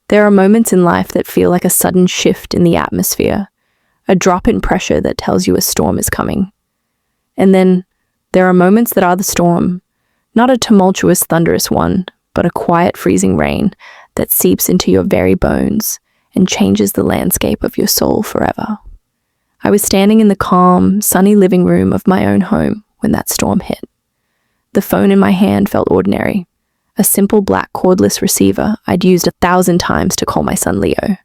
There are moments in life that feel like a sudden shift in the atmosphere, a drop in pressure that tells you a storm is coming. And then there are moments that are the storm, not a tumultuous, thunderous one, but a quiet, freezing rain that seeps into your very bones and changes the landscape of your soul forever. I was standing in the calm, sunny living room of my own home when that storm hit. The phone in my hand felt ordinary, a simple black cordless receiver I'd used 1,000 times to call my son Leo,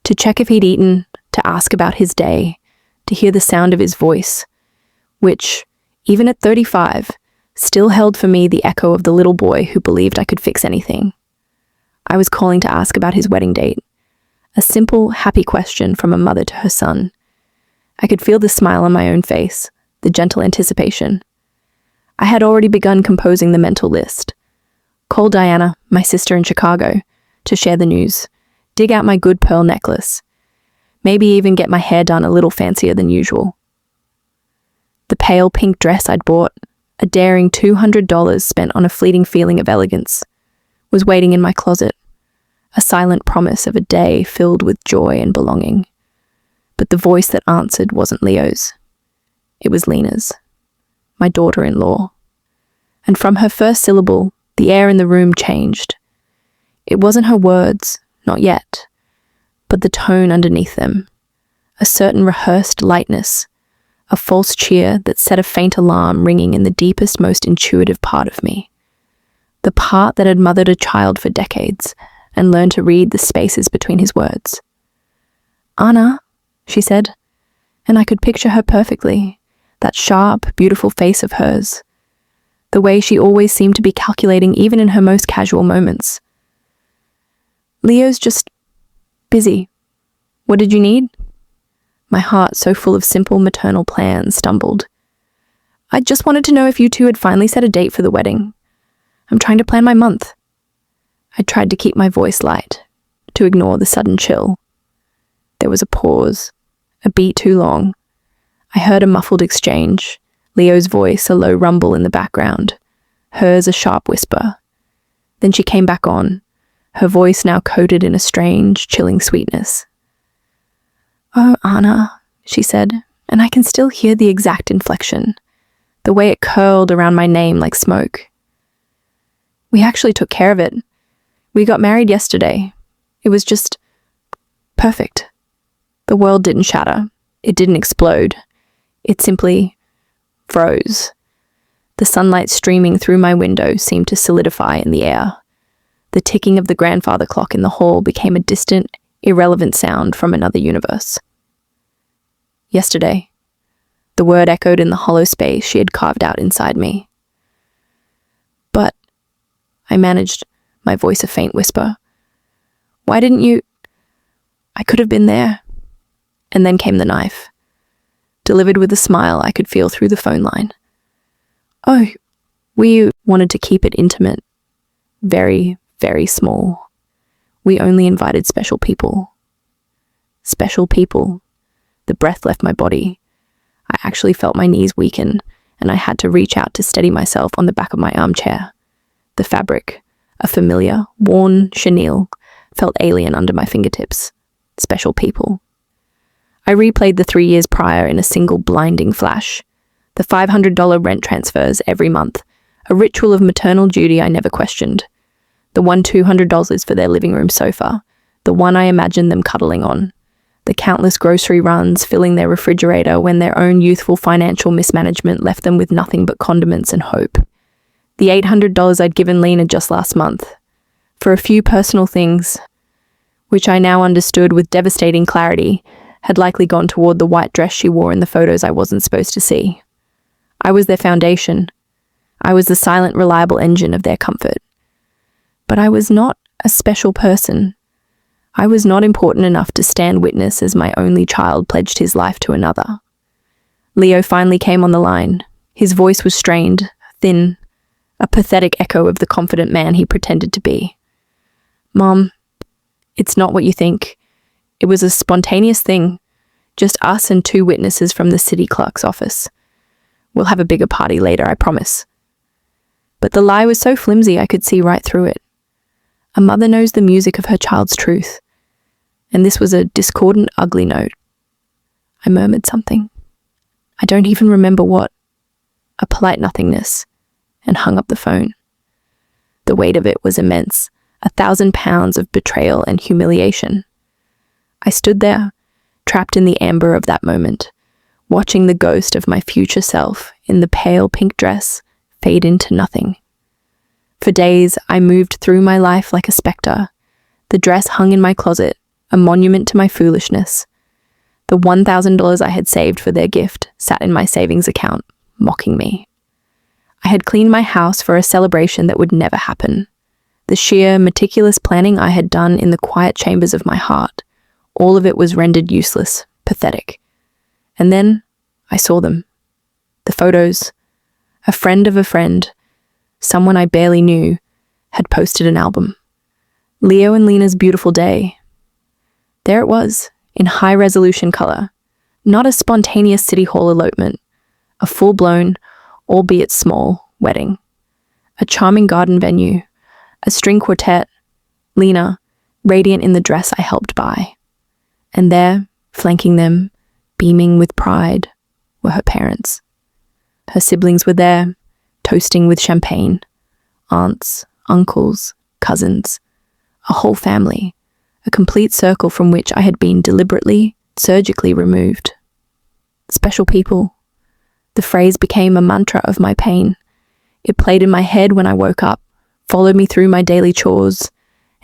to check if he'd eaten, to ask about his day, to hear the sound of his voice, which, even at 35, still held for me the echo of the little boy who believed I could fix anything. I was calling to ask about his wedding date, a simple, happy question from a mother to her son. I could feel the smile on my own face, the gentle anticipation. I had already begun composing the mental list. Call Diana, my sister in Chicago, to share the news. Dig out my good pearl necklace. Maybe even get my hair done a little fancier than usual. The pale pink dress I'd bought, a daring $200 spent on a fleeting feeling of elegance, was waiting in my closet, a silent promise of a day filled with joy and belonging. But the voice that answered wasn't Leo's. It was Lena's, my daughter-in-law. And from her first syllable, the air in the room changed. It wasn't her words, not yet, but the tone underneath them, a certain rehearsed lightness, a false cheer that set a faint alarm ringing in the deepest, most intuitive part of me, the part that had mothered a child for decades and learned to read the spaces between his words. "Anna," she said, and I could picture her perfectly, that sharp, beautiful face of hers, the way she always seemed to be calculating even in her most casual moments. "Leo's just busy. What did you need?" My heart, so full of simple maternal plans, stumbled. "I just wanted to know if you two had finally set a date for the wedding. I'm trying to plan my month." I tried to keep my voice light, to ignore the sudden chill. There was a pause, a beat too long. I heard a muffled exchange, Leo's voice a low rumble in the background, hers a sharp whisper. Then she came back on, her voice now coated in a strange, chilling sweetness. "Oh, Anna," she said, and I can still hear the exact inflection, the way it curled around my name like smoke. "We actually took care of it. We got married yesterday. It was just perfect. The world didn't shatter. It didn't explode. It simply froze. The sunlight streaming through my window seemed to solidify in the air. The ticking of the grandfather clock in the hall became a distant, irrelevant sound from another universe. Yesterday, the word echoed in the hollow space she had carved out inside me. "But," I managed, my voice a faint whisper, "why didn't you—" "I could have been there." And then came the knife, delivered with a smile I could feel through the phone line. "Oh, we wanted to keep it intimate. Very, very small. We only invited special people." Special people. The breath left my body. I actually felt my knees weaken, and I had to reach out to steady myself on the back of my armchair. The fabric, a familiar, worn chenille, felt alien under my fingertips. Special people. I replayed the 3 years prior in a single blinding flash. The $500 rent transfers every month, a ritual of maternal duty I never questioned. The one $200 for their living room sofa, the one I imagined them cuddling on. The countless grocery runs filling their refrigerator when their own youthful financial mismanagement left them with nothing but condiments and hope. The $800 I'd given Lena just last month, for a few personal things, which I now understood with devastating clarity, had likely gone toward the white dress she wore in the photos I wasn't supposed to see. I was their foundation. I was the silent, reliable engine of their comfort. But I was not a special person. I was not important enough to stand witness as my only child pledged his life to another. Leo finally came on the line. His voice was strained, thin, a pathetic echo of the confident man he pretended to be. "Mom, it's not what you think. It was a spontaneous thing. Just us and 2 witnesses from the city clerk's office. We'll have a bigger party later, I promise." But the lie was so flimsy I could see right through it. A mother knows the music of her child's truth. And this was a discordant, ugly note. I murmured something. I don't even remember what. A polite nothingness, and hung up the phone. The weight of it was immense, 1,000 pounds of betrayal and humiliation. I stood there, trapped in the amber of that moment, watching the ghost of my future self in the pale pink dress fade into nothing. For days, I moved through my life like a spectre. The dress hung in my closet, a monument to my foolishness. The $1,000 I had saved for their gift sat in my savings account, mocking me. I had cleaned my house for a celebration that would never happen. The sheer, meticulous planning I had done in the quiet chambers of my heart, all of it was rendered useless, pathetic. And then I saw them. The photos. A friend of a friend, someone I barely knew, had posted an album. Leo and Lena's beautiful day. There it was, in high-resolution color. Not a spontaneous city hall elopement. A full-blown, albeit small, wedding. A charming garden venue. A string quartet. Lena, radiant in the dress I helped buy. And there, flanking them, beaming with pride, were her parents. Her siblings were there, toasting with champagne. Aunts, uncles, cousins. A whole family. A complete circle from which I had been deliberately, surgically removed. Special people. The phrase became a mantra of my pain. It played in my head when I woke up, followed me through my daily chores,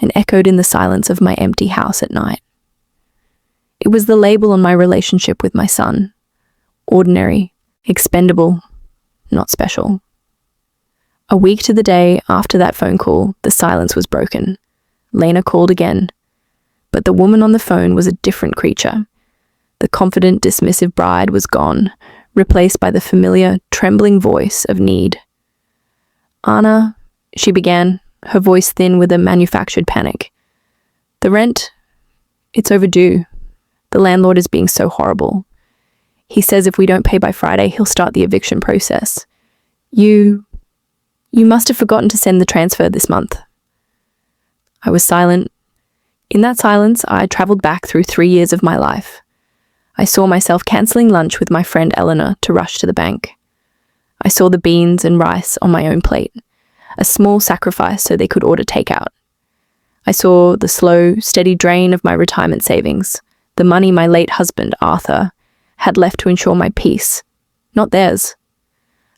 and echoed in the silence of my empty house at night. It was the label on my relationship with my son. Ordinary, expendable, not special. A week to the day after that phone call, the silence was broken. Lena called again. But the woman on the phone was a different creature. The confident, dismissive bride was gone, replaced by the familiar, trembling voice of need. "Anna," she began, her voice thin with a manufactured panic. "The rent, it's overdue. The landlord is being so horrible. He says if we don't pay by Friday, he'll start the eviction process. You must have forgotten to send the transfer this month." I was silent. In that silence, I traveled back through 3 years of my life. I saw myself cancelling lunch with my friend Eleanor to rush to the bank. I saw the beans and rice on my own plate, a small sacrifice so they could order takeout. I saw the slow, steady drain of my retirement savings, the money my late husband, Arthur, had left to ensure my peace, not theirs.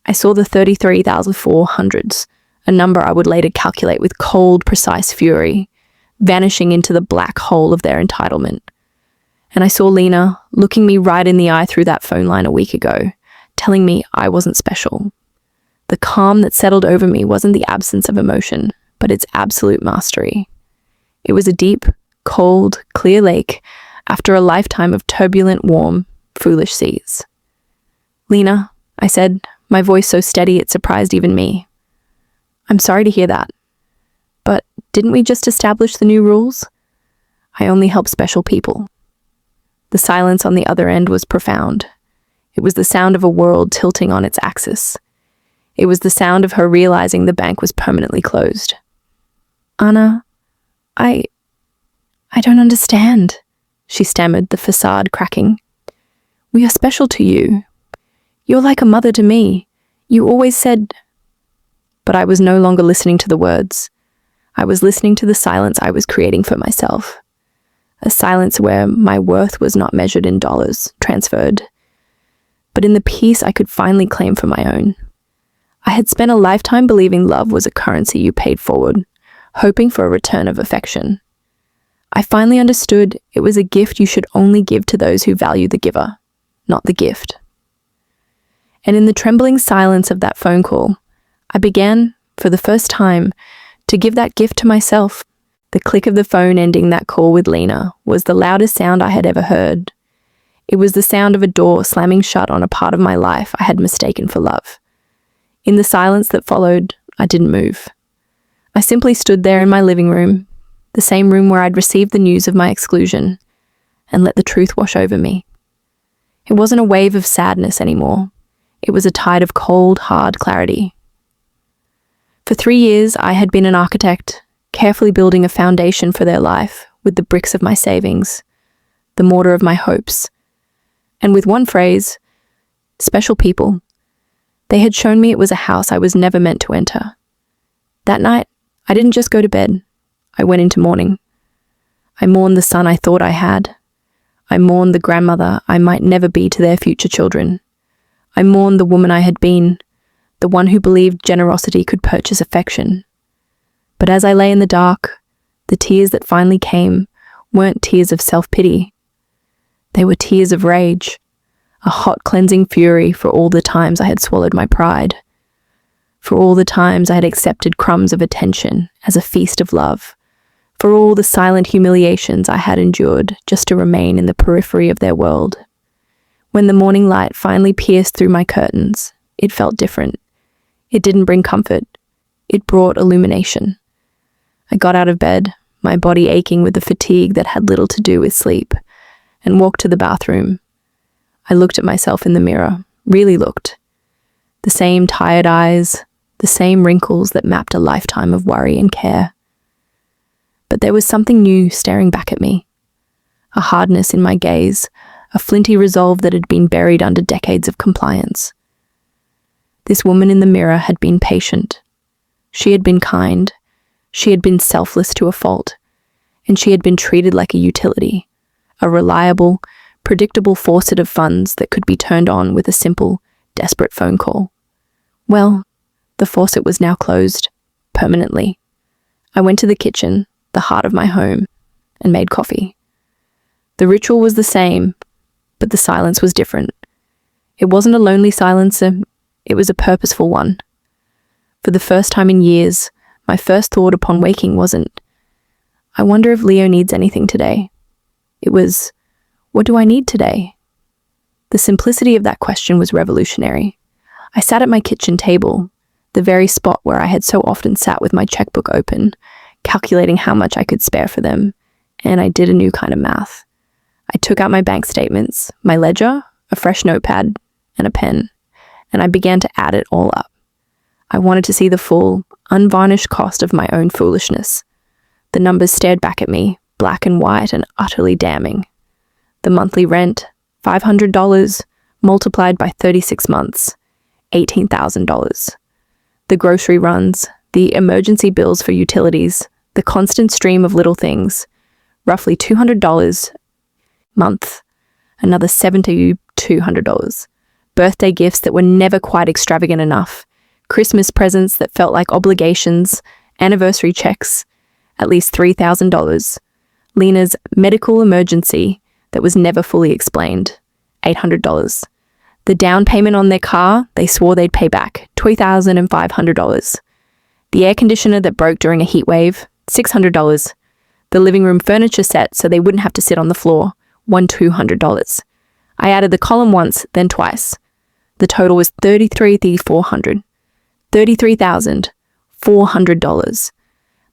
I saw the 33,400s, a number I would later calculate with cold, precise fury, vanishing into the black hole of their entitlement. And I saw Lena looking me right in the eye through that phone line a week ago, telling me I wasn't special. The calm that settled over me wasn't the absence of emotion, but its absolute mastery. It was a deep, cold, clear lake after a lifetime of turbulent, warm, foolish seas. "Lena," I said, my voice so steady it surprised even me. "I'm sorry to hear that. But didn't we just establish the new rules? I only help special people." The silence on the other end was profound. It was the sound of a world tilting on its axis. It was the sound of her realizing the bank was permanently closed. "Anna, I don't understand," she stammered, the facade cracking. "We are special to you. You're like a mother to me. You always said—" But I was no longer listening to the words. I was listening to the silence I was creating for myself. A silence where my worth was not measured in dollars, transferred, but in the peace I could finally claim for my own. I had spent a lifetime believing love was a currency you paid forward, hoping for a return of affection. I finally understood it was a gift you should only give to those who value the giver, not the gift. And in the trembling silence of that phone call, I began, for the first time, to give that gift to myself. The click of the phone ending that call with Lena was the loudest sound I had ever heard. It was the sound of a door slamming shut on a part of my life I had mistaken for love. In the silence that followed, I didn't move. I simply stood there in my living room, the same room where I'd received the news of my exclusion, and let the truth wash over me. It wasn't a wave of sadness anymore. It was a tide of cold, hard clarity. For 3 years, I had been an architect, carefully building a foundation for their life with the bricks of my savings, the mortar of my hopes. And with one phrase, special people, they had shown me it was a house I was never meant to enter. That night, I didn't just go to bed. I went into mourning. I mourned the son I thought I had. I mourned the grandmother I might never be to their future children. I mourned the woman I had been, the one who believed generosity could purchase affection. But as I lay in the dark, the tears that finally came weren't tears of self-pity. They were tears of rage, a hot cleansing fury for all the times I had swallowed my pride, for all the times I had accepted crumbs of attention as a feast of love, for all the silent humiliations I had endured just to remain in the periphery of their world. When the morning light finally pierced through my curtains, it felt different. It didn't bring comfort. It brought illumination. I got out of bed, my body aching with the fatigue that had little to do with sleep, and walked to the bathroom. I looked at myself in the mirror, really looked. The same tired eyes, the same wrinkles that mapped a lifetime of worry and care. But there was something new staring back at me. A hardness in my gaze, a flinty resolve that had been buried under decades of compliance. This woman in the mirror had been patient. She had been kind. She had been selfless to a fault. And she had been treated like a utility, a reliable, predictable faucet of funds that could be turned on with a simple, desperate phone call. Well, the faucet was now closed, permanently. I went to the kitchen, the heart of my home, and made coffee. The ritual was the same, but the silence was different. It wasn't a lonely silence, it was a purposeful one. For the first time in years, my first thought upon waking wasn't, I wonder if Leo needs anything today. It was, what do I need today? The simplicity of that question was revolutionary. I sat at my kitchen table, the very spot where I had so often sat with my checkbook open, calculating how much I could spare for them, and I did a new kind of math. I took out my bank statements, my ledger, a fresh notepad, and a pen, and I began to add it all up. I wanted to see the full, unvarnished cost of my own foolishness. The numbers stared back at me, black and white and utterly damning. The monthly rent, $500, multiplied by 36 months, $18,000. The grocery runs, the emergency bills for utilities, the constant stream of little things, roughly $200 a month, another $7,200. Birthday gifts that were never quite extravagant enough, Christmas presents that felt like obligations, anniversary checks, at least $3,000, Lena's medical emergency that was never fully explained, $800. The down payment on their car they swore they'd pay back, $2,500. The air conditioner that broke during a heat wave, $600. The living room furniture set so they wouldn't have to sit on the floor, $200. I added the column once, then twice. The total was $33,400. $33,400.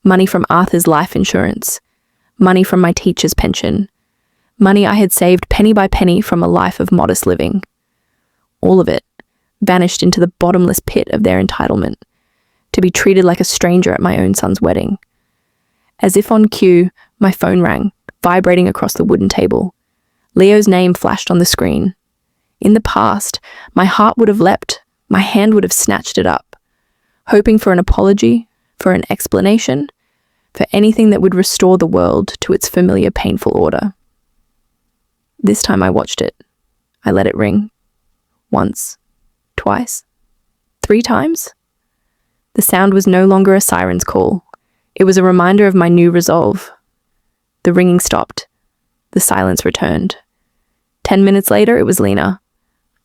Money from Arthur's life insurance. Money from my teacher's pension. Money I had saved penny by penny from a life of modest living. All of it vanished into the bottomless pit of their entitlement, to be treated like a stranger at my own son's wedding. As if on cue, my phone rang, vibrating across the wooden table. Leo's name flashed on the screen. In the past, my heart would have leapt, my hand would have snatched it up, hoping for an apology, for an explanation, for anything that would restore the world to its familiar painful order. This time I watched it. I let it ring. Once, twice, 3 times. The sound was no longer a siren's call. It was a reminder of my new resolve. The ringing stopped. The silence returned. 10 minutes later, it was Lena.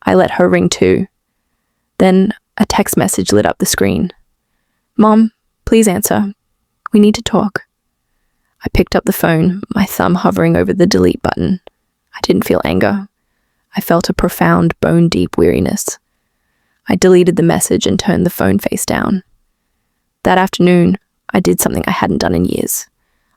I let her ring too. Then a text message lit up the screen. Mom, please answer. We need to talk. I picked up the phone, my thumb hovering over the delete button. I didn't feel anger. I felt a profound, bone-deep weariness. I deleted the message and turned the phone face down. That afternoon, I did something I hadn't done in years.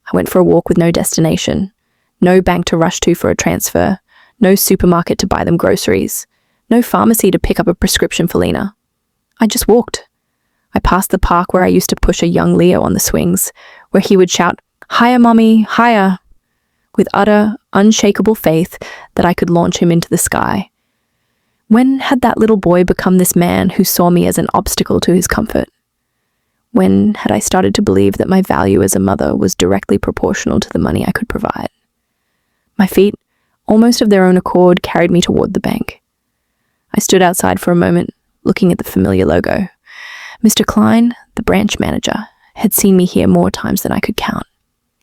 I went for a walk with no destination, no bank to rush to for a transfer, no supermarket to buy them groceries, no pharmacy to pick up a prescription for Lena. I just walked. I passed the park where I used to push a young Leo on the swings, where he would shout, "Higher, mommy, higher," with utter, unshakable faith that I could launch him into the sky. When had that little boy become this man who saw me as an obstacle to his comfort? When had I started to believe that my value as a mother was directly proportional to the money I could provide? My feet, almost of their own accord, carried me toward the bank. I stood outside for a moment, looking at the familiar logo. Mr. Klein, the branch manager, had seen me here more times than I could count.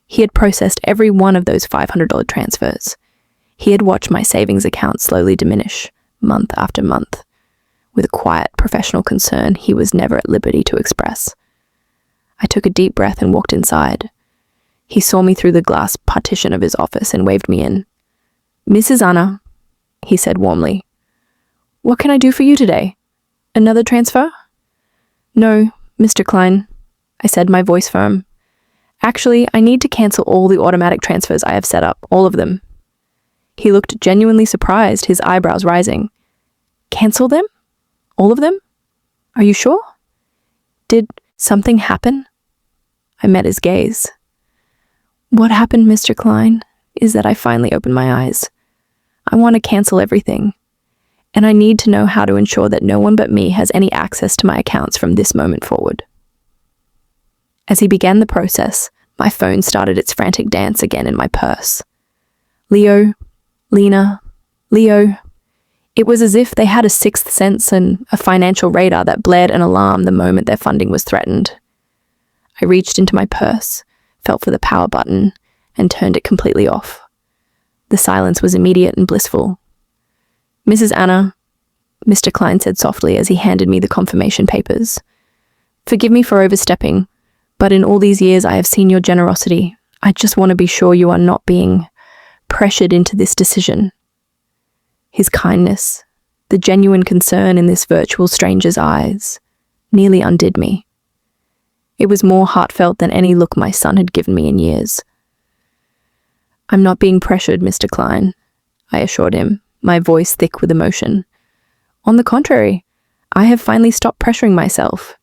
He had processed every one of those $500 transfers. He had watched my savings account slowly diminish, month after month, with a quiet professional concern he was never at liberty to express. I took a deep breath and walked inside. He saw me through the glass partition of his office and waved me in. "Mrs. Anna," he said warmly. "What can I do for you today? Another transfer?" "No, Mr. Klein," I said, my voice firm. "Actually, I need to cancel all the automatic transfers I have set up, all of them." He looked genuinely surprised, his eyebrows rising. "Cancel them? All of them? Are you sure? Did something happen?" I met his gaze. "What happened, Mr. Klein, is that I finally opened my eyes. I want to cancel everything, and I need to know how to ensure that no one but me has any access to my accounts from this moment forward." As he began the process, my phone started its frantic dance again in my purse. Leo, Lena, Leo. It was as if they had a sixth sense and a financial radar that blared an alarm the moment their funding was threatened. I reached into my purse, felt for the power button, and turned it completely off. The silence was immediate and blissful. "Mrs. Anna," Mr. Klein said softly as he handed me the confirmation papers. "Forgive me for overstepping, but in all these years I have seen your generosity. I just want to be sure you are not being pressured into this decision." His kindness, the genuine concern in this virtual stranger's eyes, nearly undid me. It was more heartfelt than any look my son had given me in years. "I'm not being pressured, Mr. Klein," I assured him, my voice thick with emotion. "On the contrary, I have finally stopped pressuring myself."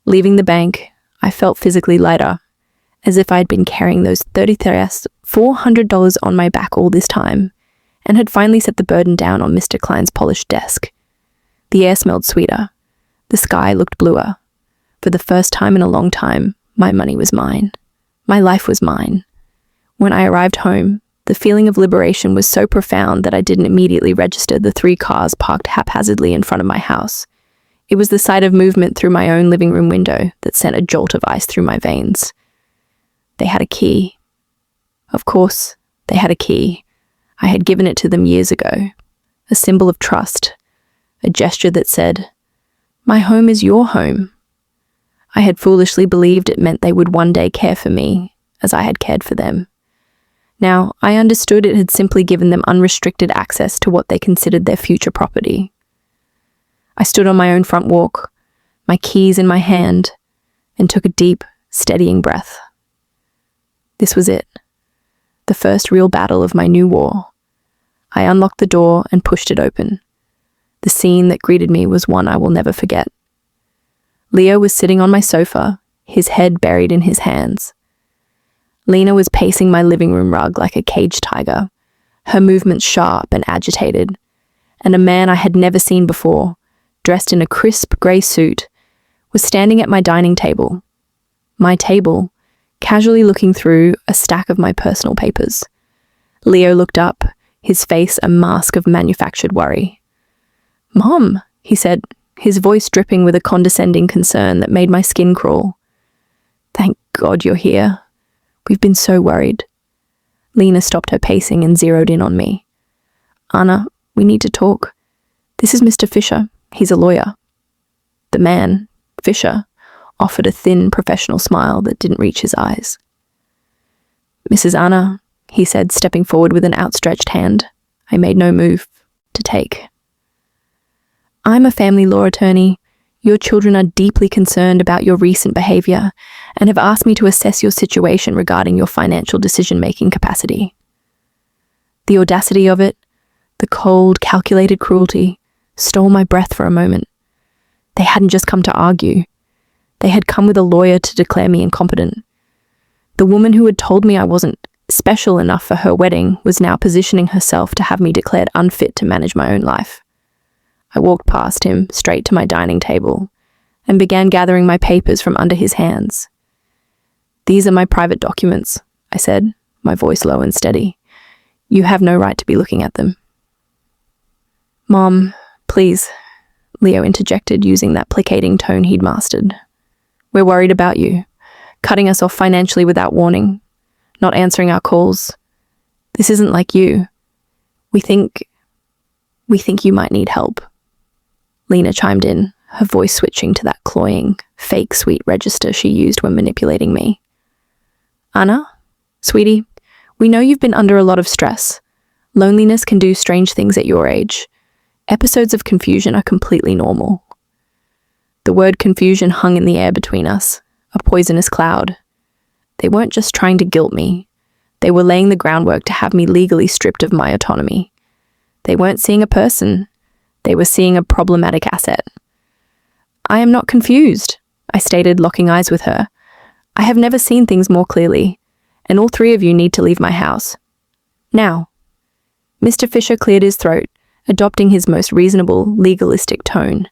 Leaving the bank, I felt physically lighter, as if I had been carrying those $400 on my back all this time, and had finally set the burden down on Mr. Klein's polished desk. The air smelled sweeter. The sky looked bluer. For the first time in a long time, my money was mine. My life was mine. When I arrived home, the feeling of liberation was so profound that I didn't immediately register the 3 cars parked haphazardly in front of my house. It was the sight of movement through my own living room window that sent a jolt of ice through my veins. They had a key. Of course, they had a key. I had given it to them years ago, a symbol of trust, a gesture that said, "My home is your home." I had foolishly believed it meant they would one day care for me, as I had cared for them. Now, I understood it had simply given them unrestricted access to what they considered their future property. I stood on my own front walk, my keys in my hand, and took a deep, steadying breath. This was it, the first real battle of my new war. I unlocked the door and pushed it open. The scene that greeted me was one I will never forget. Leo was sitting on my sofa, his head buried in his hands. Lena was pacing my living room rug like a caged tiger, her movements sharp and agitated, and a man I had never seen before, dressed in a crisp grey suit, was standing at my dining table. My table, casually looking through a stack of my personal papers. Leo looked up, his face a mask of manufactured worry. "Mom," he said, his voice dripping with a condescending concern that made my skin crawl. "Thank God you're here. We've been so worried." Lena stopped her pacing and zeroed in on me. "Anna, we need to talk. This is Mr. Fisher. He's a lawyer." The man, Fisher, offered a thin, professional smile that didn't reach his eyes. "Mrs. Anna," he said, stepping forward with an outstretched hand. I made no move to take. "I'm a family law attorney. Your children are deeply concerned about your recent behavior and have asked me to assess your situation regarding your financial decision-making capacity." The audacity of it, the cold, calculated cruelty, stole my breath for a moment. They hadn't just come to argue. They had come with a lawyer to declare me incompetent, The woman who had told me I wasn't special enough for her wedding was now positioning herself to have me declared unfit to manage my own life. I walked past him, straight to my dining table, and began gathering my papers from under his hands. "These are my private documents," I said, my voice low and steady. "You have no right to be looking at them." "Mom, please," Leo interjected using that placating tone he'd mastered. "We're worried about you, cutting us off financially without warning, not answering our calls. This isn't like you. We think you might need help." Lena chimed in, her voice switching to that cloying, fake sweet register she used when manipulating me. "Anna, sweetie, we know you've been under a lot of stress. Loneliness can do strange things at your age. Episodes of confusion are completely normal." The word confusion hung in the air between us, a poisonous cloud. They weren't just trying to guilt me. They were laying the groundwork to have me legally stripped of my autonomy. They weren't seeing a person. They were seeing a problematic asset. "I am not confused," I stated, locking eyes with her. "I have never seen things more clearly, and all three of you need to leave my house. Now." Mr. Fisher cleared his throat, adopting his most reasonable, legalistic tone.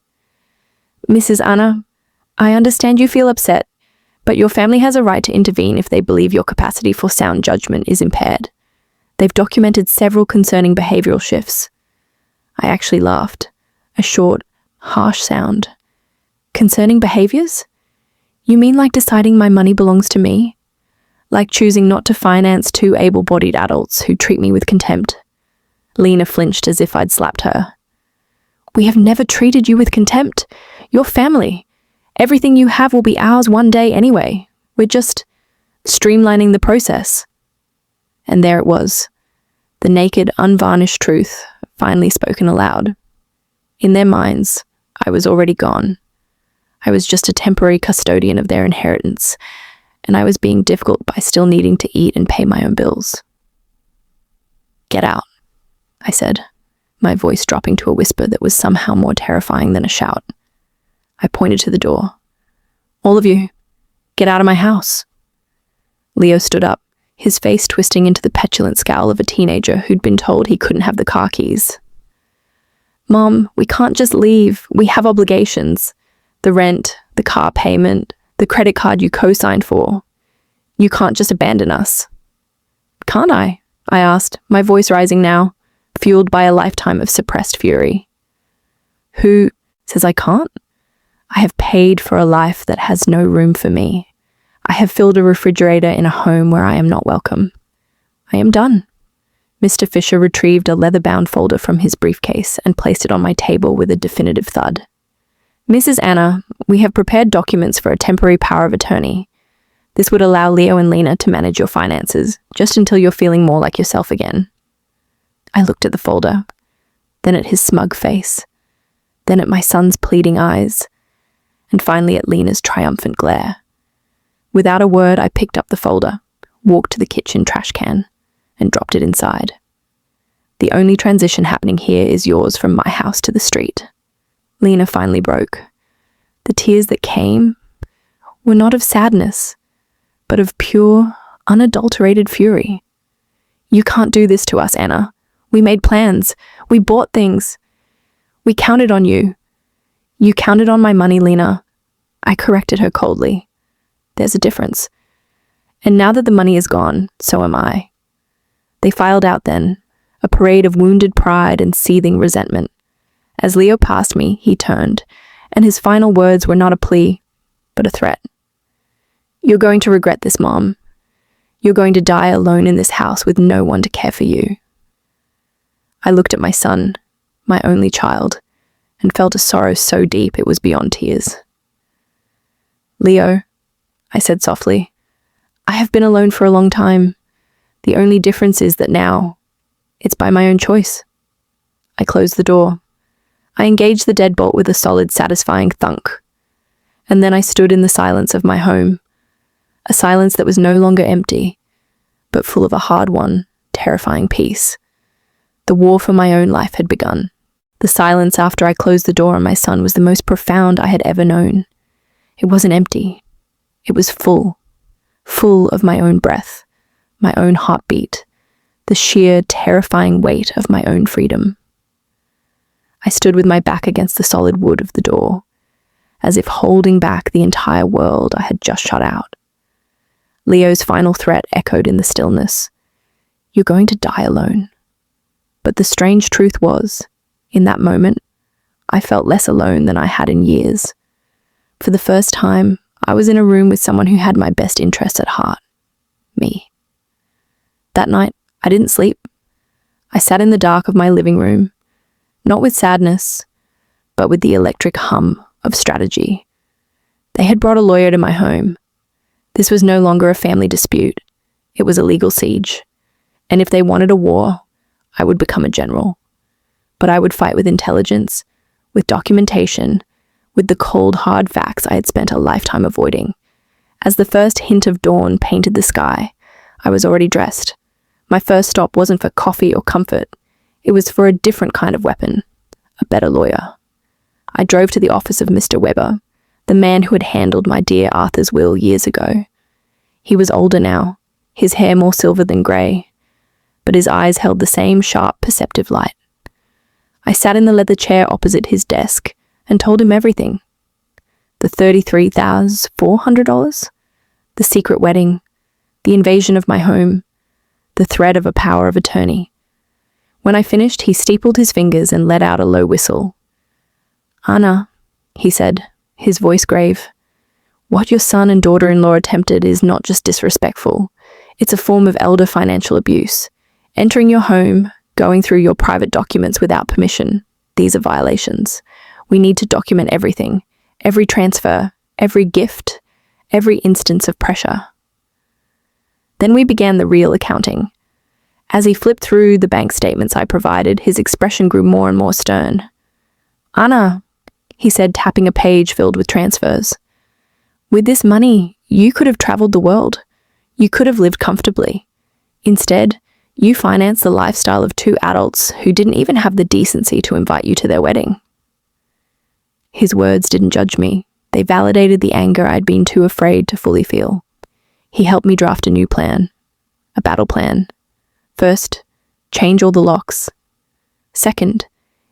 "Mrs. Anna, I understand you feel upset, but your family has a right to intervene if they believe your capacity for sound judgment is impaired. They've documented several concerning behavioral shifts." I actually laughed, a short, harsh sound. "Concerning behaviors? You mean like deciding my money belongs to me? Like choosing not to finance two able-bodied adults who treat me with contempt?" Lena flinched as if I'd slapped her. "We have never treated you with contempt. You're family. Everything you have will be ours one day anyway. We're just streamlining the process." And there it was, the naked, unvarnished truth, finally spoken aloud. In their minds, I was already gone. I was just a temporary custodian of their inheritance, and I was being difficult by still needing to eat and pay my own bills. "Get out," I said, my voice dropping to a whisper that was somehow more terrifying than a shout. I pointed to the door. "All of you, get out of my house." Leo stood up, his face twisting into the petulant scowl of a teenager who'd been told he couldn't have the car keys. "Mom, we can't just leave. We have obligations. The rent, the car payment, the credit card you co-signed for. You can't just abandon us." "Can't I?" I asked, my voice rising now, fueled by a lifetime of suppressed fury. "Who says I can't? I have paid for a life that has no room for me. I have filled a refrigerator in a home where I am not welcome. I am done." Mr. Fisher retrieved a leather-bound folder from his briefcase and placed it on my table with a definitive thud. "Mrs. Anna, we have prepared documents for a temporary power of attorney. This would allow Leo and Lena to manage your finances, just until you're feeling more like yourself again." I looked at the folder, then at his smug face, then at my son's pleading eyes, and finally at Lena's triumphant glare. Without a word, I picked up the folder, walked to the kitchen trash can, and dropped it inside. "The only transition happening here is yours from my house to the street." Lena finally broke. The tears that came were not of sadness, but of pure, unadulterated fury. "You can't do this to us, Anna. We made plans. We bought things. We counted on you. You counted on my money, Lena." I corrected her coldly. "There's a difference. And now that the money is gone, so am I." They filed out then, a parade of wounded pride and seething resentment. As Leo passed me, he turned, and his final words were not a plea, but a threat. "You're going to regret this, Mom. You're going to die alone in this house with no one to care for you." I looked at my son, my only child, and felt a sorrow so deep it was beyond tears. "Leo," I said softly, "I have been alone for a long time. The only difference is that now, it's by my own choice." I closed the door. I engaged the deadbolt with a solid, satisfying thunk. And then I stood in the silence of my home, a silence that was no longer empty, but full of a hard-won, terrifying peace. The war for my own life had begun. The silence after I closed the door on my son was the most profound I had ever known. It wasn't empty. It was full. full of my own breath, my own heartbeat, the sheer, terrifying weight of my own freedom. I stood with my back against the solid wood of the door, as if holding back the entire world I had just shut out. Leo's final threat echoed in the stillness. You're going to die alone. But the strange truth was, in that moment, I felt less alone than I had in years. For the first time, I was in a room with someone who had my best interests at heart. Me. That night, I didn't sleep. I sat in the dark of my living room, not with sadness, but with the electric hum of strategy. They had brought a lawyer to my home. This was no longer a family dispute. It was a legal siege. And if they wanted a war, I would become a general. But I would fight with intelligence, with documentation, with the cold, hard facts I had spent a lifetime avoiding. As the first hint of dawn painted the sky, I was already dressed. My first stop wasn't for coffee or comfort. It was for a different kind of weapon, a better lawyer. I drove to the office of Mr. Weber, the man who had handled my dear Arthur's will years ago. He was older now, his hair more silver than grey, but his eyes held the same sharp, perceptive light. I sat in the leather chair opposite his desk and told him everything. The $33,400, the secret wedding, the invasion of my home, the threat of a power of attorney. When I finished, he steepled his fingers and let out a low whistle. Anna, he said, his voice grave, what your son and daughter-in-law attempted is not just disrespectful. It's a form of elder financial abuse. Entering your home, going through your private documents without permission. These are violations. We need to document everything, every transfer, every gift, every instance of pressure. Then we began the real accounting. As he flipped through the bank statements I provided, his expression grew more and more stern. Anna, he said, tapping a page filled with transfers. With this money, you could have traveled the world. You could have lived comfortably. Instead, you financed the lifestyle of two adults who didn't even have the decency to invite you to their wedding. His words didn't judge me. They validated the anger I'd been too afraid to fully feel. He helped me draft a new plan, a battle plan. First, change all the locks. Second,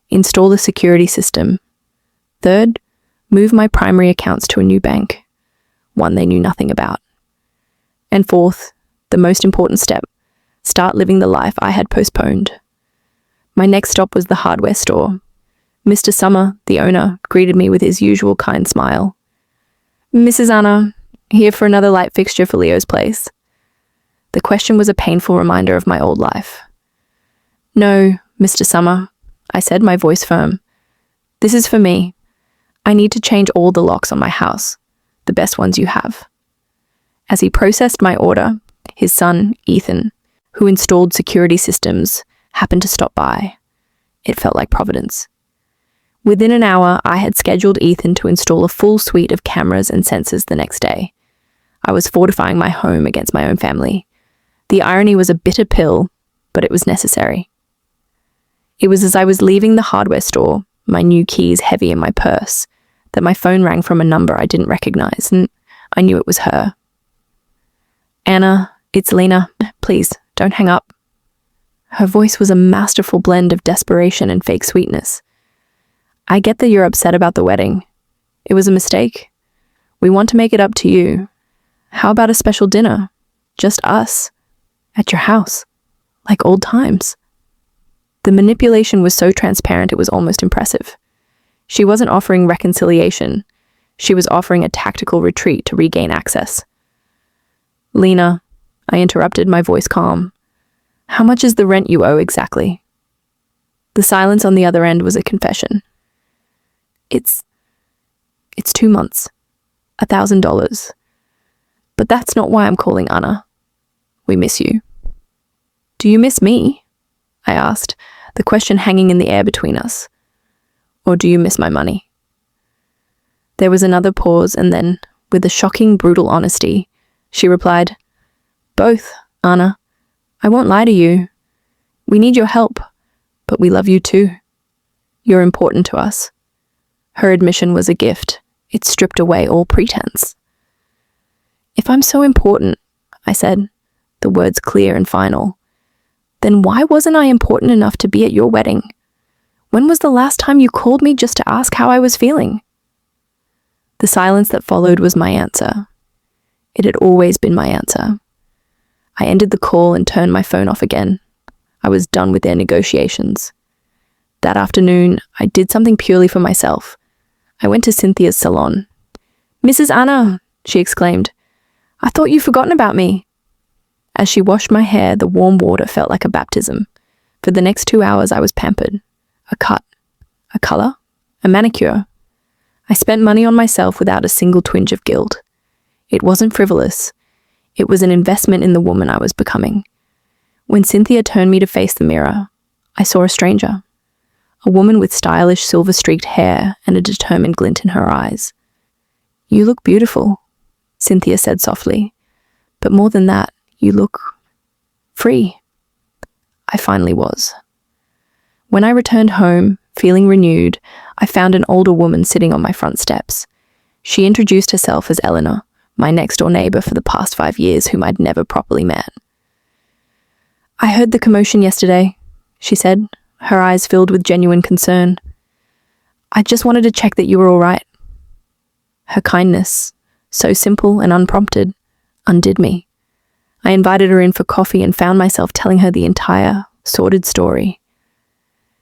install a security system. Third, move my primary accounts to a new bank, one they knew nothing about. And fourth, the most important step, start living the life I had postponed. My next stop was the hardware store. Mr. Summer, the owner, greeted me with his usual kind smile. Mrs. Anna, here for another light fixture for Leo's place. The question was a painful reminder of my old life. No, Mr. Summer, I said, my voice firm. This is for me. I need to change all the locks on my house, the best ones you have. As he processed my order, his son, Ethan, who installed security systems, happened to stop by. It felt like Providence. Within an hour, I had scheduled Ethan to install a full suite of cameras and sensors the next day. I was fortifying my home against my own family. The irony was a bitter pill, but it was necessary. It was as I was leaving the hardware store, my new keys heavy in my purse, that my phone rang from a number I didn't recognize, and I knew it was her. Anna, it's Lena. Please, don't hang up. Her voice was a masterful blend of desperation and fake sweetness. I get that you're upset about the wedding. It was a mistake. We want to make it up to you. How about a special dinner? Just us. At your house. Like old times. The manipulation was so transparent it was almost impressive. She wasn't offering reconciliation. She was offering a tactical retreat to regain access. Lena, I interrupted, my voice calm. How much is the rent you owe exactly? The silence on the other end was a confession. It's 2 months. $1,000. But that's not why I'm calling Anna. We miss you. Do you miss me? I asked, the question hanging in the air between us. Or do you miss my money? There was another pause, and then, with a shocking, brutal honesty, she replied, Both, Anna. I won't lie to you. We need your help, but we love you too. You're important to us. Her admission was a gift. It stripped away all pretense. If I'm so important, I said, the words clear and final, then why wasn't I important enough to be at your wedding? When was the last time you called me just to ask how I was feeling? The silence that followed was my answer. It had always been my answer. I ended the call and turned my phone off again. I was done with their negotiations. That afternoon, I did something purely for myself. I went to Cynthia's salon. "Mrs. Anna," she exclaimed, "I thought you'd forgotten about me." As she washed my hair, the warm water felt like a baptism. For the next 2 hours, I was pampered. A cut, a color, a manicure. I spent money on myself without a single twinge of guilt. It wasn't frivolous. It was an investment in the woman I was becoming. When Cynthia turned me to face the mirror, I saw a stranger. A woman with stylish silver-streaked hair and a determined glint in her eyes. "You look beautiful," Cynthia said softly. "But more than that, you look free." I finally was. When I returned home, feeling renewed, I found an older woman sitting on my front steps. She introduced herself as Eleanor, my next-door neighbor for the past 5 years whom I'd never properly met. "I heard the commotion yesterday," she said, her eyes filled with genuine concern. "I just wanted to check that you were all right." Her kindness, so simple and unprompted, undid me. I invited her in for coffee and found myself telling her the entire, sordid story.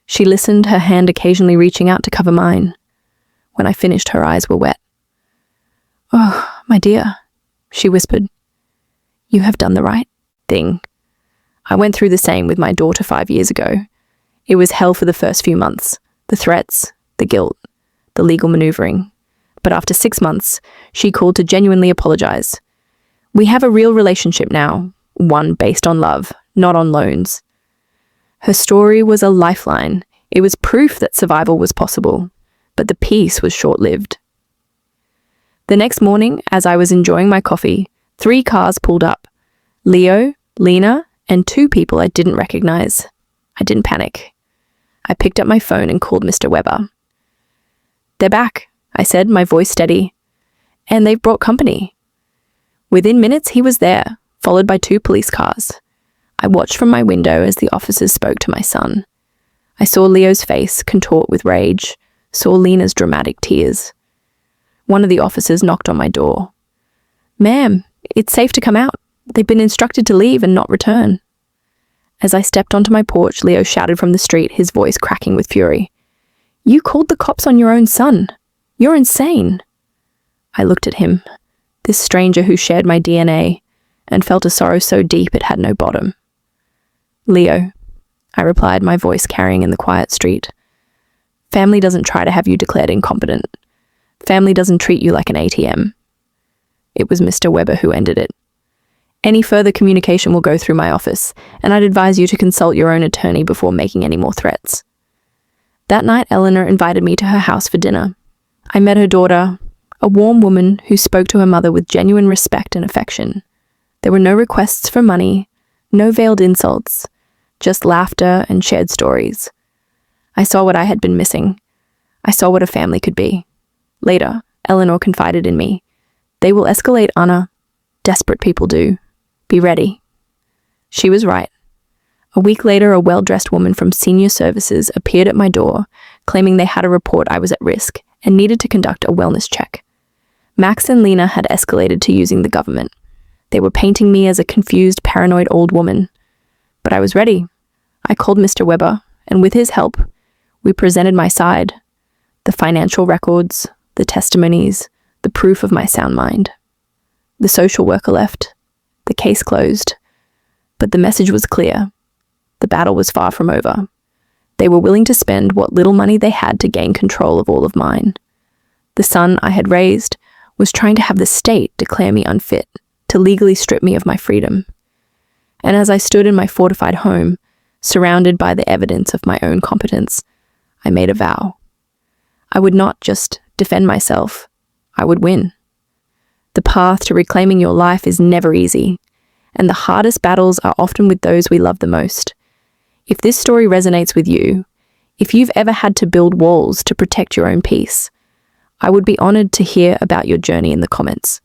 She listened, her hand occasionally reaching out to cover mine. When I finished, her eyes were wet. "Oh, my dear," she whispered. "You have done the right thing. I went through the same with my daughter 5 years ago. It was hell for the first few months, the threats, the guilt, the legal maneuvering. But after 6 months, she called to genuinely apologize. We have a real relationship now, one based on love, not on loans." Her story was a lifeline. It was proof that survival was possible, but the peace was short-lived. The next morning, as I was enjoying my coffee, 3 cars pulled up. Leo, Lena, and 2 people I didn't recognize. I didn't panic. I picked up my phone and called Mr. Weber. "They're back," I said, my voice steady. "And they've brought company." Within minutes, he was there, followed by 2 police cars. I watched from my window as the officers spoke to my son. I saw Leo's face contort with rage, saw Lena's dramatic tears. One of the officers knocked on my door. "Ma'am, it's safe to come out. They've been instructed to leave and not return." As I stepped onto my porch, Leo shouted from the street, his voice cracking with fury. "You called the cops on your own son. You're insane." I looked at him, this stranger who shared my DNA, and felt a sorrow so deep it had no bottom. "Leo," I replied, my voice carrying in the quiet street. "Family doesn't try to have you declared incompetent. Family doesn't treat you like an ATM." It was Mr. Weber who ended it. "Any further communication will go through my office, and I'd advise you to consult your own attorney before making any more threats." That night, Eleanor invited me to her house for dinner. I met her daughter, a warm woman who spoke to her mother with genuine respect and affection. There were no requests for money, no veiled insults, just laughter and shared stories. I saw what I had been missing. I saw what a family could be. Later, Eleanor confided in me. "They will escalate, Anna. Desperate people do. Be ready." She was right. A week later, a well-dressed woman from Senior Services appeared at my door, claiming they had a report I was at risk and needed to conduct a wellness check. Max and Lena had escalated to using the government. They were painting me as a confused, paranoid old woman. But I was ready. I called Mr. Weber, and with his help, we presented my side. The financial records, the testimonies, the proof of my sound mind. The social worker left. The case closed. But the message was clear. The battle was far from over. They were willing to spend what little money they had to gain control of all of mine. The son I had raised was trying to have the state declare me unfit, to legally strip me of my freedom. And as I stood in my fortified home, surrounded by the evidence of my own competence, I made a vow. I would not just defend myself, I would win. The path to reclaiming your life is never easy, and the hardest battles are often with those we love the most. If this story resonates with you, if you've ever had to build walls to protect your own peace, I would be honored to hear about your journey in the comments.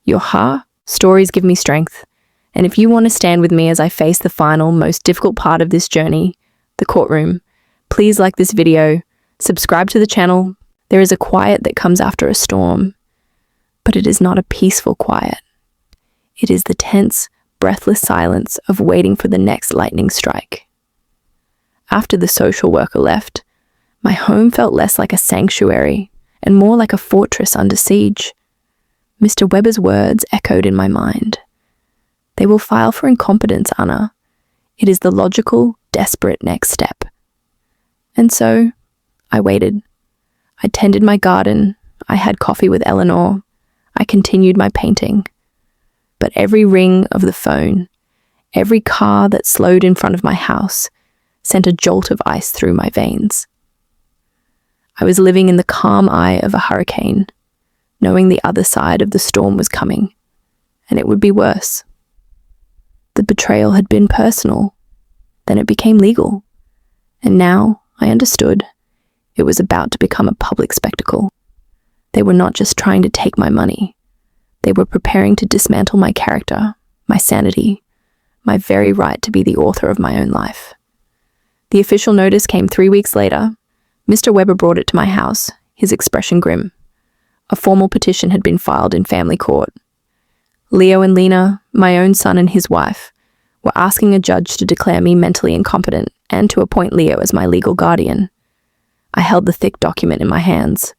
Your ha Stories give me strength. And if you want to stand with me as I face the final, most difficult part of this journey, the courtroom, please like this video, subscribe to the channel. There is a quiet that comes after a storm, but it is not a peaceful quiet. It is the tense, breathless silence of waiting for the next lightning strike. After the social worker left, my home felt less like a sanctuary and more like a fortress under siege. Mr. Weber's words echoed in my mind. They will file for incompetence, Anna. It is the logical, desperate next step. And so, I waited. I tended my garden. I had coffee with Eleanor. I continued my painting. But every ring of the phone, every car that slowed in front of my house, sent a jolt of ice through my veins. I was living in the calm eye of a hurricane, knowing the other side of the storm was coming, and it would be worse. The betrayal had been personal, then it became legal, and now I understood it was about to become a public spectacle. They were not just trying to take my money. They were preparing to dismantle my character, my sanity, my very right to be the author of my own life. The official notice came 3 weeks later. Mr. Weber brought it to my house, his expression grim. A formal petition had been filed in family court. Leo and Lena, my own son and his wife, were asking a judge to declare me mentally incompetent and to appoint Leo as my legal guardian. I held the thick document in my hands.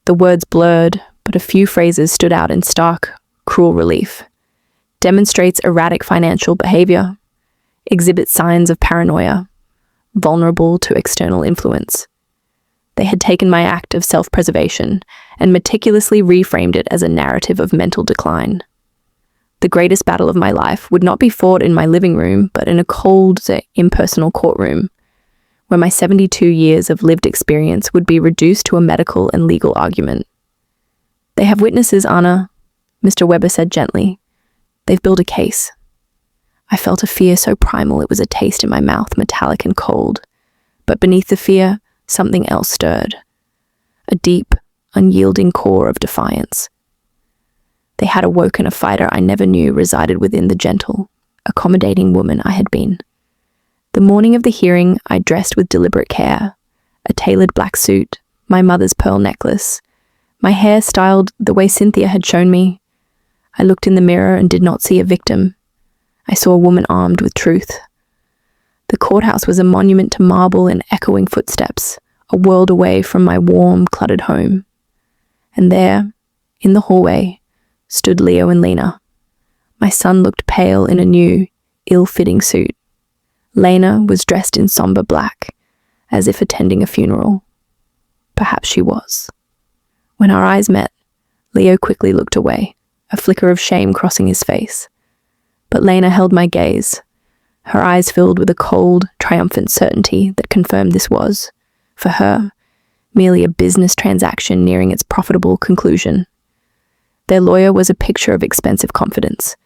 The words blurred, but a few phrases stood out in stark, cruel relief. Demonstrates erratic financial behavior. Exhibits signs of paranoia. Vulnerable to external influence. They had taken my act of self-preservation and meticulously reframed it as a narrative of mental decline. The greatest battle of my life would not be fought in my living room, but in a cold, impersonal courtroom, where my 72 years of lived experience would be reduced to a medical and legal argument. They have witnesses, Anna, Mr. Weber said gently. They've built a case. I felt a fear so primal it was a taste in my mouth, metallic and cold. But beneath the fear, something else stirred. A deep, unyielding core of defiance. They had awoken a fighter I never knew resided within the gentle, accommodating woman I had been. The morning of the hearing, I dressed with deliberate care. A tailored black suit, my mother's pearl necklace, my hair styled the way Cynthia had shown me. I looked in the mirror and did not see a victim. I saw a woman armed with truth. The courthouse was a monument to marble and echoing footsteps, a world away from my warm, cluttered home. And there, in the hallway, stood Leo and Lena. My son looked pale in a new, ill-fitting suit. Lena was dressed in somber black, as if attending a funeral. Perhaps she was. When our eyes met, Leo quickly looked away, a flicker of shame crossing his face. But Lena held my gaze, her eyes filled with a cold, triumphant certainty that confirmed this was, for her, merely a business transaction nearing its profitable conclusion. Their lawyer was a picture of expensive confidence.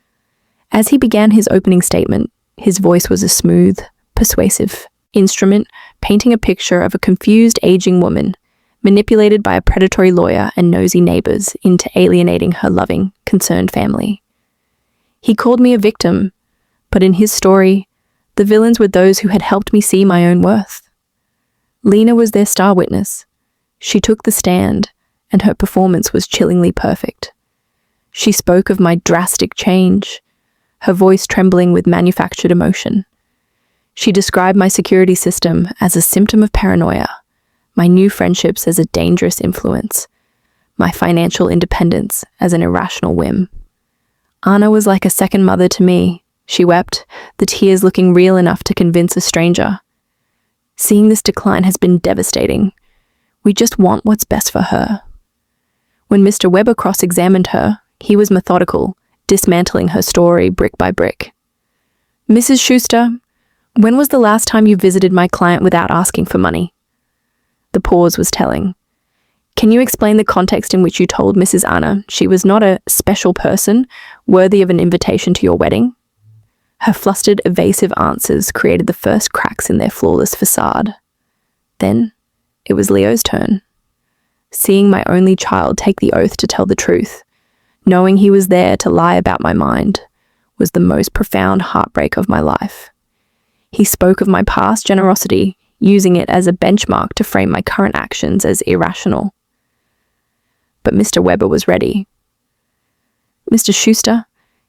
As he began his opening statement, his voice was a smooth, persuasive instrument painting a picture of a confused, aging woman, manipulated by a predatory lawyer and nosy neighbors into alienating her loving, concerned family. He called me a victim, but in his story, the villains were those who had helped me see my own worth. Lena was their star witness. She took the stand, and her performance was chillingly perfect. She spoke of my drastic change, her voice trembling with manufactured emotion. She described my security system as a symptom of paranoia, my new friendships as a dangerous influence, my financial independence as an irrational whim. Anna was like a second mother to me, she wept, the tears looking real enough to convince a stranger. Seeing this decline has been devastating. We just want what's best for her. When Mr. Weber cross-examined her, he was methodical, dismantling her story brick by brick. Mrs. Schuster, when was the last time you visited my client without asking for money? The pause was telling. Can you explain the context in which you told Mrs. Anna she was not a special person worthy of an invitation to your wedding? Her flustered, evasive answers created the first cracks in their flawless facade. Then, it was Leo's turn. Seeing my only child take the oath to tell the truth, Knowing he was there to lie about my mind was the most profound heartbreak of my life. He spoke of my past generosity, using it as a benchmark to frame my current actions as irrational. But Mr. Weber was ready. "Mr. Schuster,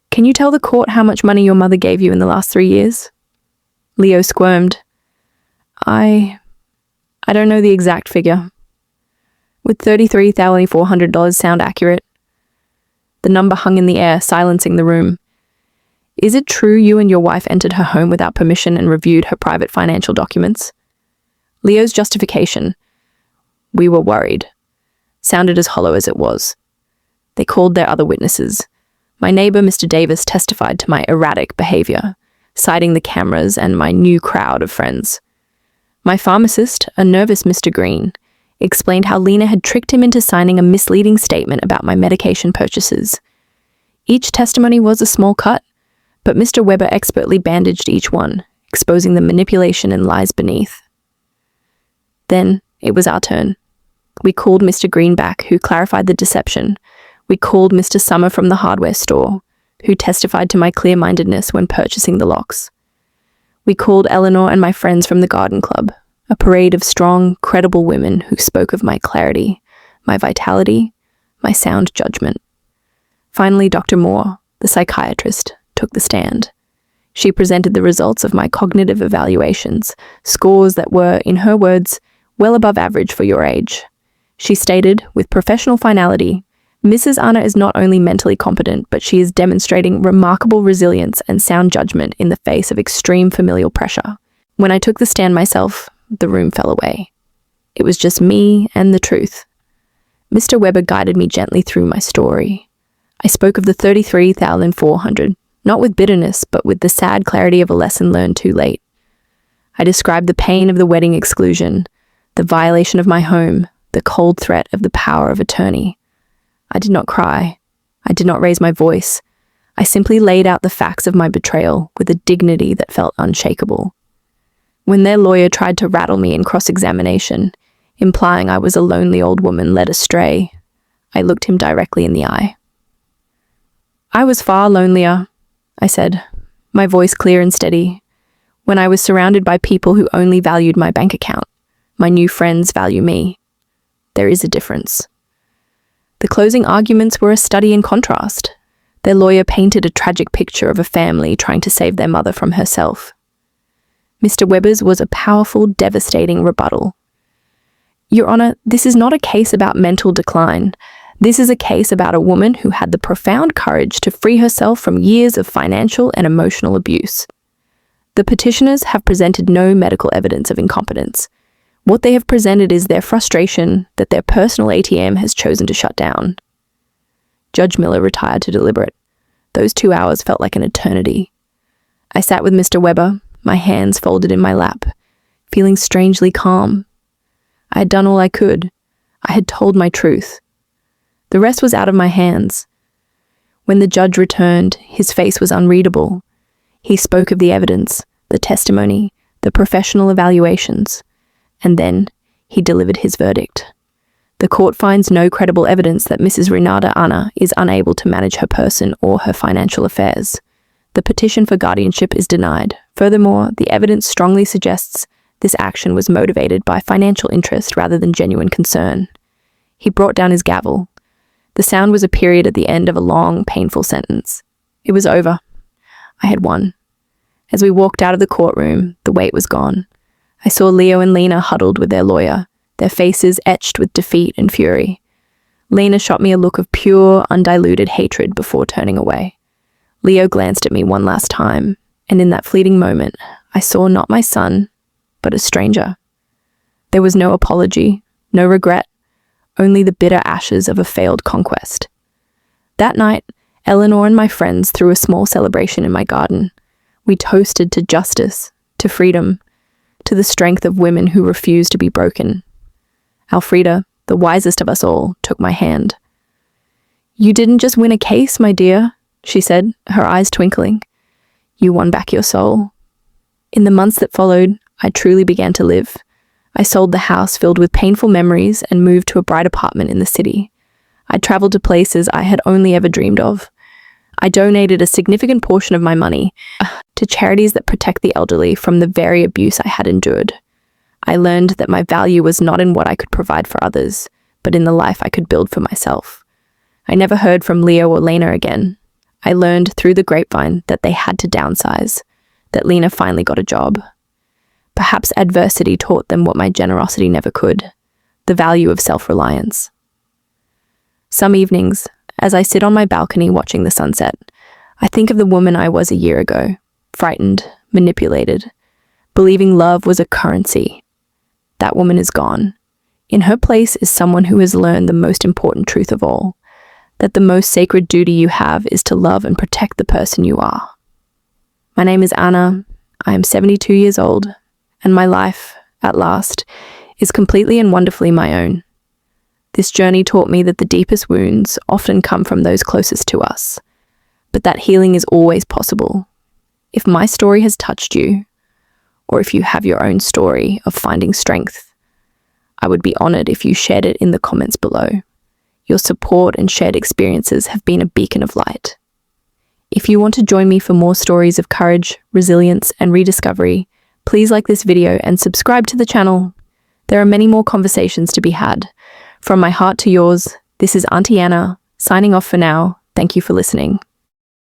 can you tell the court how much money your mother gave you in the last 3 years?" Leo squirmed. I don't know the exact figure. Would $33,400 sound accurate?" The number hung in the air, silencing the room. "Is it true you and your wife entered her home without permission and reviewed her private financial documents?" Leo's justification, "We were worried," sounded as hollow as it was. They called their other witnesses. My neighbor, Mr. Davis, testified to my erratic behavior, citing the cameras and my new crowd of friends. My pharmacist, a nervous Mr. Green, explained how Lena had tricked him into signing a misleading statement about my medication purchases. Each testimony was a small cut, but Mr. Weber expertly bandaged each one, exposing the manipulation and lies beneath. Then it was our turn. We called Mr. Green back, who clarified the deception. We called Mr. Summer from the hardware store, who testified to my clear-mindedness when purchasing the locks. We called Eleanor and my friends from the garden club, a parade of strong, credible women who spoke of my clarity, my vitality, my sound judgment. Finally, Dr. Moore, the psychiatrist, took the stand. She presented the results of my cognitive evaluations, scores that were, in her words, well above average for your age. She stated, with professional finality, "Mrs. Anna is not only mentally competent, but she is demonstrating remarkable resilience and sound judgment in the face of extreme familial pressure." When I took the stand myself, the room fell away. It was just me and the truth. Mr. Weber guided me gently through my story. I spoke of the $33,400, not with bitterness, but with the sad clarity of a lesson learned too late. I described the pain of the wedding exclusion, the violation of my home, the cold threat of the power of attorney. I did not cry. I did not raise my voice. I simply laid out the facts of my betrayal with a dignity that felt unshakable. When their lawyer tried to rattle me in cross-examination, implying I was a lonely old woman led astray, I looked him directly in the eye. "I was far lonelier," I said, my voice clear and steady, "when I was surrounded by people who only valued my bank account. My new friends value me. There is a difference." The closing arguments were a study in contrast. Their lawyer painted a tragic picture of a family trying to save their mother from herself. Mr. Weber's was a powerful, devastating rebuttal. "Your Honor, this is not a case about mental decline. This is a case about a woman who had the profound courage to free herself from years of financial and emotional abuse. The petitioners have presented no medical evidence of incompetence. What they have presented is their frustration that their personal ATM has chosen to shut down." Judge Miller retired to deliberate. Those 2 hours felt like an eternity. I sat with Mr. Weber, my hands folded in my lap, feeling strangely calm. I had done all I could. I had told my truth. The rest was out of my hands. When the judge returned, his face was unreadable. He spoke of the evidence, the testimony, the professional evaluations, and then he delivered his verdict. The court finds no credible evidence that Mrs. Renata Anna is unable to manage her person or her financial affairs. The petition for guardianship is denied. Furthermore, the evidence strongly suggests this action was motivated by financial interest rather than genuine concern. He brought down his gavel. The sound was a period at the end of a long, painful sentence. It was over. I had won. As we walked out of the courtroom, the weight was gone. I saw Leo and Lena huddled with their lawyer, their faces etched with defeat and fury. Lena shot me a look of pure, undiluted hatred before turning away. Leo glanced at me one last time, and in that fleeting moment, I saw not my son, but a stranger. There was no apology, no regret, only the bitter ashes of a failed conquest. That night, Eleanor and my friends threw a small celebration in my garden. We toasted to justice, to freedom, to the strength of women who refuse to be broken. Elfrida, the wisest of us all, took my hand. "You didn't just win a case, my dear," she said, her eyes twinkling. "You won back your soul." In the months that followed, I truly began to live. I sold the house filled with painful memories and moved to a bright apartment in the city. I traveled to places I had only ever dreamed of. I donated a significant portion of my money to charities that protect the elderly from the very abuse I had endured. I learned that my value was not in what I could provide for others, but in the life I could build for myself. I never heard from Leo or Lena again. I learned through the grapevine that they had to downsize, that Lena finally got a job. Perhaps adversity taught them what my generosity never could, the value of self-reliance. Some evenings, as I sit on my balcony watching the sunset, I think of the woman I was a year ago, frightened, manipulated, believing love was a currency. That woman is gone. In her place is someone who has learned the most important truth of all, that the most sacred duty you have is to love and protect the person you are. My name is Anna. I am 72 years old, and my life, at last, is completely and wonderfully my own. This journey taught me that the deepest wounds often come from those closest to us, but that healing is always possible. If my story has touched you, or if you have your own story of finding strength, I would be honored if you shared it in the comments below. Your support and shared experiences have been a beacon of light. If you want to join me for more stories of courage, resilience, and rediscovery, please like this video and subscribe to the channel. There are many more conversations to be had. From my heart to yours, this is Auntie Anna, signing off for now. Thank you for listening.